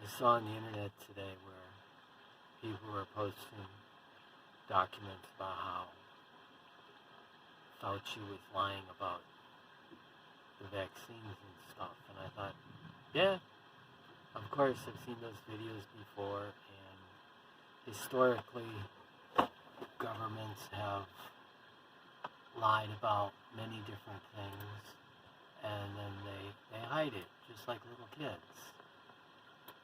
I saw on the internet today where people were posting documents about how Fauci was lying about the vaccines and stuff, and I thought, yeah, of course I've seen those videos before, and historically governments have lied about many different things, and then they hide it, just like little kids.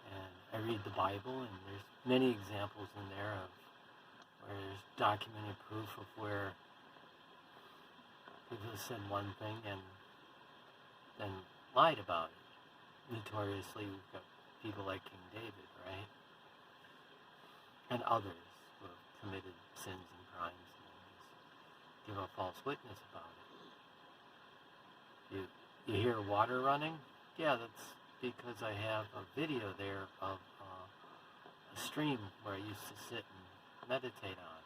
And I read the Bible, and there's many examples in there of where there's documented proof of where people said one thing and then lied about it. Notoriously, we've got people like King David, right? And others who have committed sins and crimes and give a false witness about it. You hear water running? Yeah, that's because I have a video there of a stream where I used to sit and meditate on.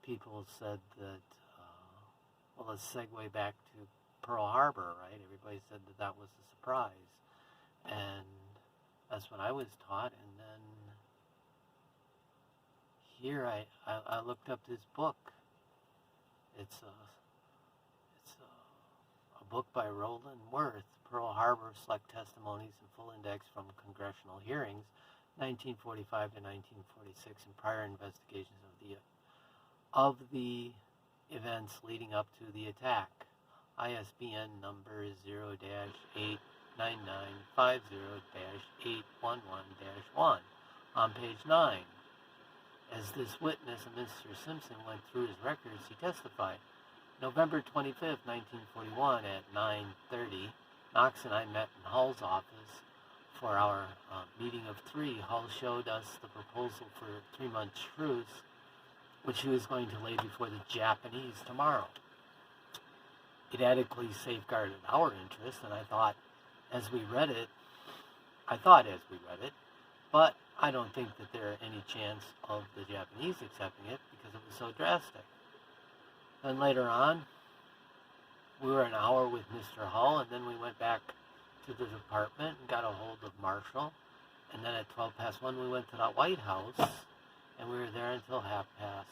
People said that, well, let's segue back to Pearl Harbor, right? Everybody said that that was a surprise. And that's what I was taught. And then here I looked up this book. It's a book by Roland, Pearl Harbor, Select Testimonies and Full Index from Congressional Hearings, 1945 to 1946, and prior investigations of the events leading up to the attack. ISBN number is 0-89950-811-1. On page 9, as this witness, Mr. Stimson, went through his records, he testified. November 25th, 1941 at 9:30, Knox and I met in Hull's office for our meeting of 3. Hull showed us the proposal for a 3-month truce, which he was going to lay before the Japanese tomorrow. It adequately safeguarded our interest, and I thought as we read it, but I don't think that there are any chance of the Japanese accepting it because it was so drastic. Then later on, we were an hour with Mr. Hull, and then we went back to the department and got a hold of Marshall, and then at 1:12 we went to the White House, and we were there until 1:30.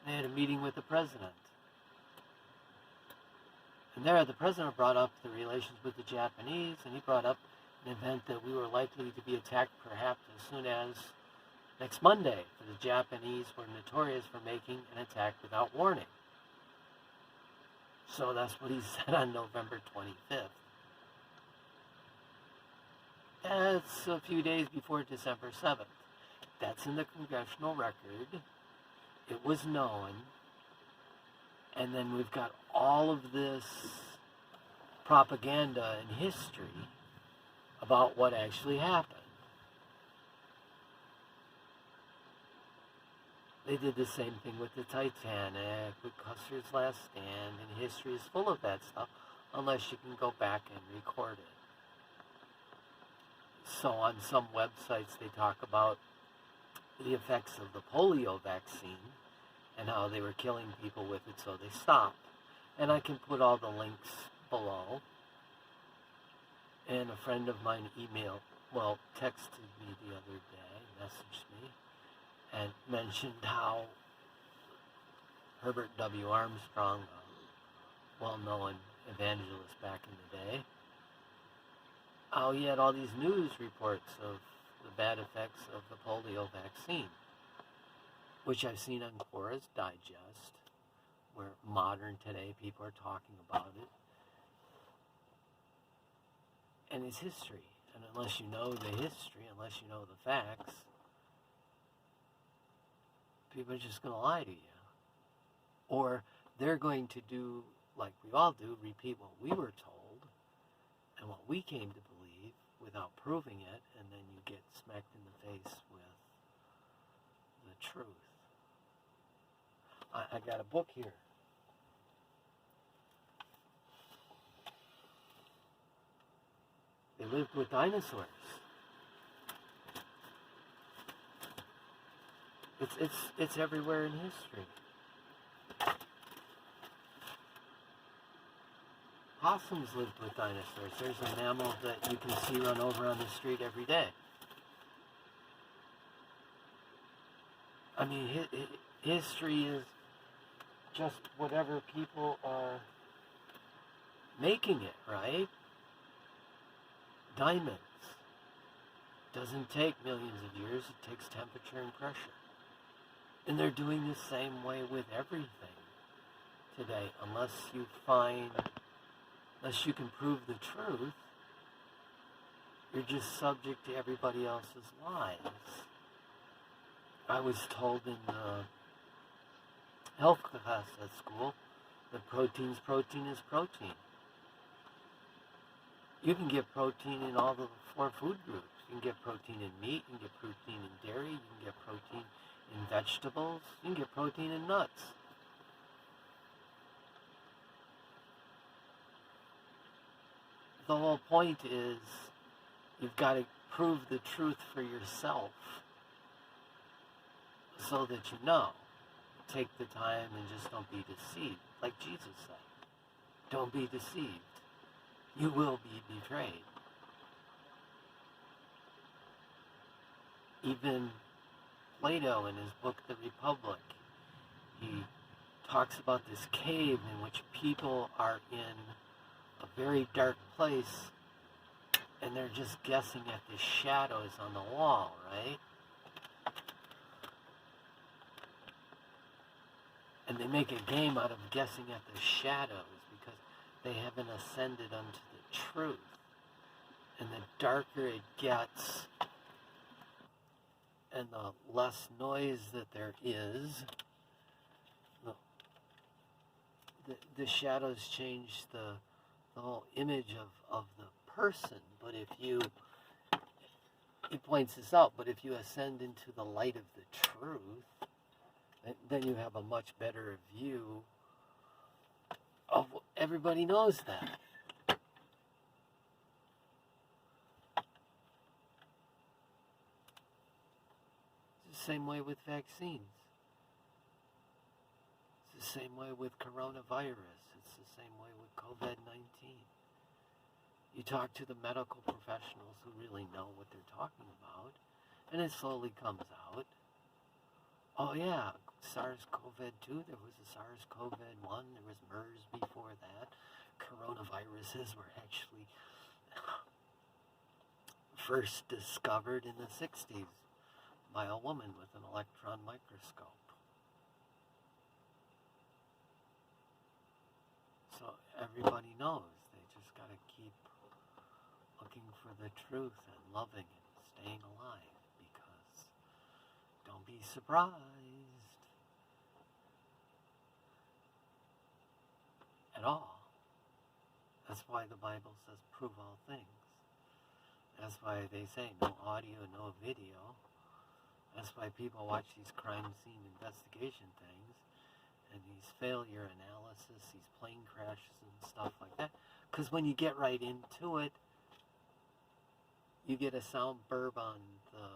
They had a meeting with the president. And there, the president brought up the relations with the Japanese, and he brought up an event that we were likely to be attacked perhaps as soon as next Monday, for the Japanese were notorious for making an attack without warning. So that's what he said on November 25th. That's a few days before December 7th. That's in the Congressional record. It was known. And then we've got all of this propaganda and history about what actually happened. They did the same thing with the Titanic, with Custer's Last Stand, and history is full of that stuff, unless you can go back and record it. So on some websites they talk about the effects of the polio vaccine and how they were killing people with it, so they stopped. And I can put all the links below. And a friend of mine texted me the other day, messaged me, and mentioned how Herbert W. Armstrong, a well-known evangelist back in the day, how he had all these news reports of the bad effects of the polio vaccine, which I've seen on Quora's Digest, where modern today people are talking about it. And it's history. And unless you know the history, unless you know the facts, people are just going to lie to you. Or they're going to do, like we all do, repeat what we were told and what we came to believe without proving it, and then you get smacked in the face with the truth. I got a book here. They lived with dinosaurs. It's everywhere in history. Possums lived with dinosaurs. There's a mammal that you can see run over on the street every day. I mean, history is just whatever people are making it, right? Diamonds. Doesn't take millions of years, it takes temperature and pressure. And they're doing the same way with everything today, unless you can prove the truth, you're just subject to everybody else's lies. I was told in the health class at school that protein is protein. You can get protein in all the 4 food groups. You can get protein in meat, you can get protein in dairy, you can get protein in vegetables, you can get protein in nuts. The whole point is you've got to prove the truth for yourself so that you know. Take the time and just don't be deceived. Like Jesus said, don't be deceived. You will be betrayed. Even Plato in his book, The Republic, he talks about this cave in which people are in a very dark place and they're just guessing at the shadows on the wall, right? And they make a game out of guessing at the shadows because they haven't ascended unto the truth. And the darker it gets, and the less noise that there is, the shadows change the whole image of the person. But if you, he points this out, but if you ascend into the light of the truth, then you have a much better view of, everybody knows that. It's the same way with vaccines. It's the same way with coronavirus. It's the same way with COVID-19. You talk to the medical professionals who really know what they're talking about, and it slowly comes out. Oh yeah, SARS-CoV-2, there was a SARS-CoV-1, there was MERS before that. Coronaviruses were actually first discovered in the 60s by a woman with an electron microscope. So everybody knows, they just got to keep looking for the truth and loving and staying alive, because don't be surprised at all. That's why the Bible says prove all things. That's why they say no audio, no video. That's why people watch these crime scene investigation things and these failure analysis, these plane crashes and stuff like that. Because when you get right into it, you get a sound burb on the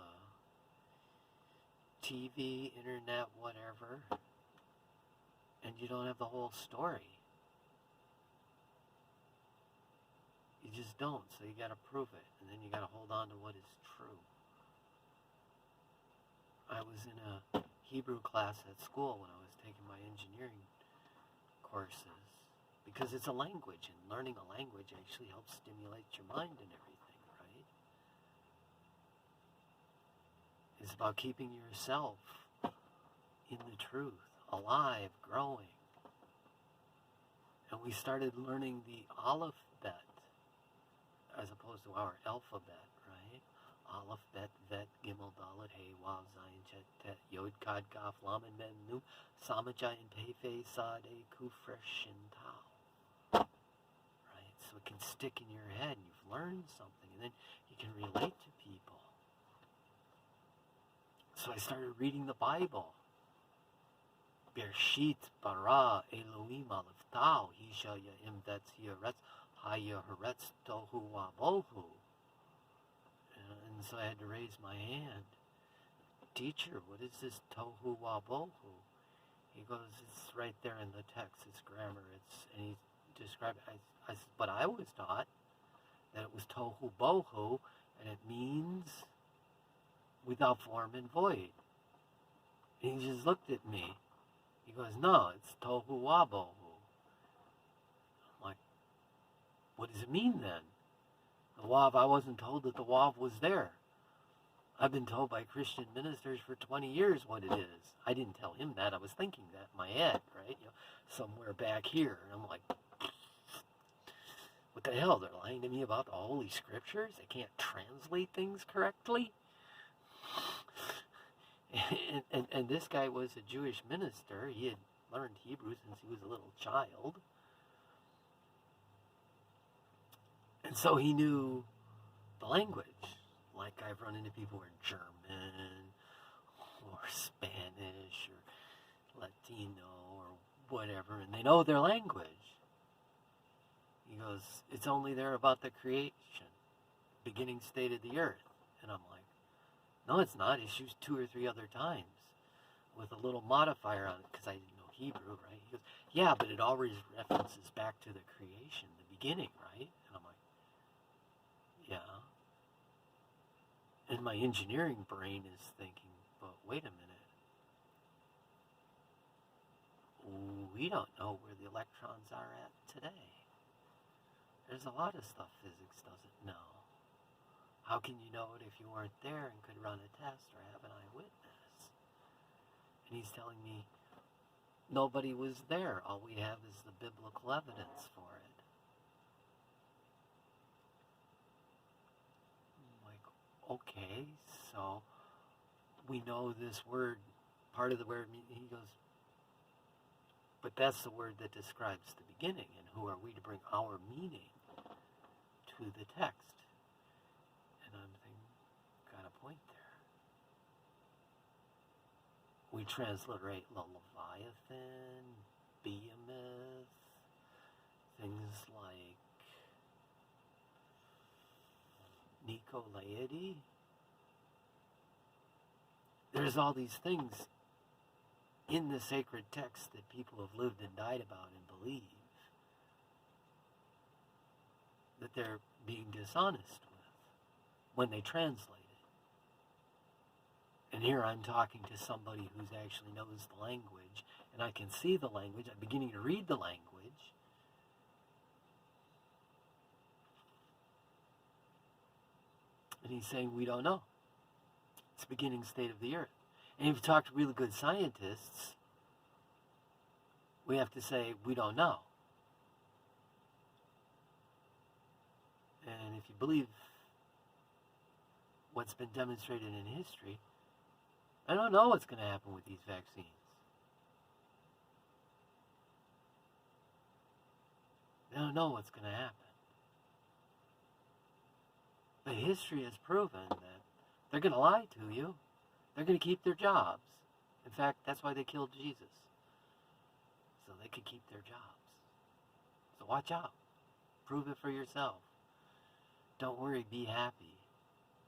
TV, internet, whatever, and you don't have the whole story. You just don't, so you got to prove it, and then you got to hold on to what is true. I was in a Hebrew class at school when I was taking my engineering courses, because it's a language, and learning a language actually helps stimulate your mind and everything, right? It's about keeping yourself in the truth, alive, growing. And we started learning the alphabet as opposed to our alphabet, right? Aleph, Bet, Vet, Gimel, Dalet, Hey, Wav, Zayin, Chet, Tet, Yod, Kod, Kaf, Lamed, Men, Nu, Samajai, and Pei, Fei, Sad, Hey, Kuf, Resh, and Tau. Right? So it can stick in your head, and you've learned something, and then you can relate to people. So I started reading the Bible. Bershit, Bara, Elohim, Aleph, Tau, Hisha, Ya'im, Vetz, Yeretz, Haya, Heretz, Tohu, Wabohu. And so I had to raise my hand. Teacher, what is this Tohu Wabohu? He goes, it's right there in the text, it's grammar, and he described it. I said, but I was taught that it was tohu bohu, and it means without form and void. And he just looked at me. He goes, no, it's tohu wabohu. I'm like, what does it mean then? The wav, I wasn't told that the wav was there. I've been told by Christian ministers for 20 years what it is. I didn't tell him that. I was thinking that in my head, right? Somewhere back here. And I'm like, what the hell? They're lying to me about the Holy Scriptures? They can't translate things correctly? And this guy was a Jewish minister. He had learned Hebrew since he was a little child. And so he knew the language. Like I've run into people who are German or Spanish or Latino or whatever, and they know their language. He goes, it's only there about the creation, beginning state of the earth. And I'm like, no, it's not. It's used 2 or 3 other times with a little modifier on it because I didn't know Hebrew, right? He goes, yeah, but it always references back to the creation, the beginning, right? And I'm like, yeah. And my engineering brain is thinking, but wait a minute. We don't know where the electrons are at today. There's a lot of stuff physics doesn't know. How can you know it if you weren't there and could run a test or have an eyewitness? And he's telling me nobody was there. All we have is the biblical evidence for it. I'm like, okay, so we know this word, part of the word, he goes, but that's the word that describes the beginning, and who are we to bring our meaning to the text? And I'm thinking, got a point there. We transliterate Leviathan, Behemoth, things like Nicolaides. There's all these things in the sacred text that people have lived and died about and believe that they're being dishonest with when they translate it. And here I'm talking to somebody who actually knows the language, and I can see the language. I'm beginning to read the language. And he's saying, we don't know. It's the beginning state of the earth. And if you talk to really good scientists, we have to say, we don't know. And if you believe what's been demonstrated in history, I don't know what's going to happen with these vaccines. I don't know what's going to happen. But history has proven that they're going to lie to you. They're going to keep their jobs. In fact, that's why they killed Jesus. So they could keep their jobs. So watch out. Prove it for yourself. Don't worry, be happy.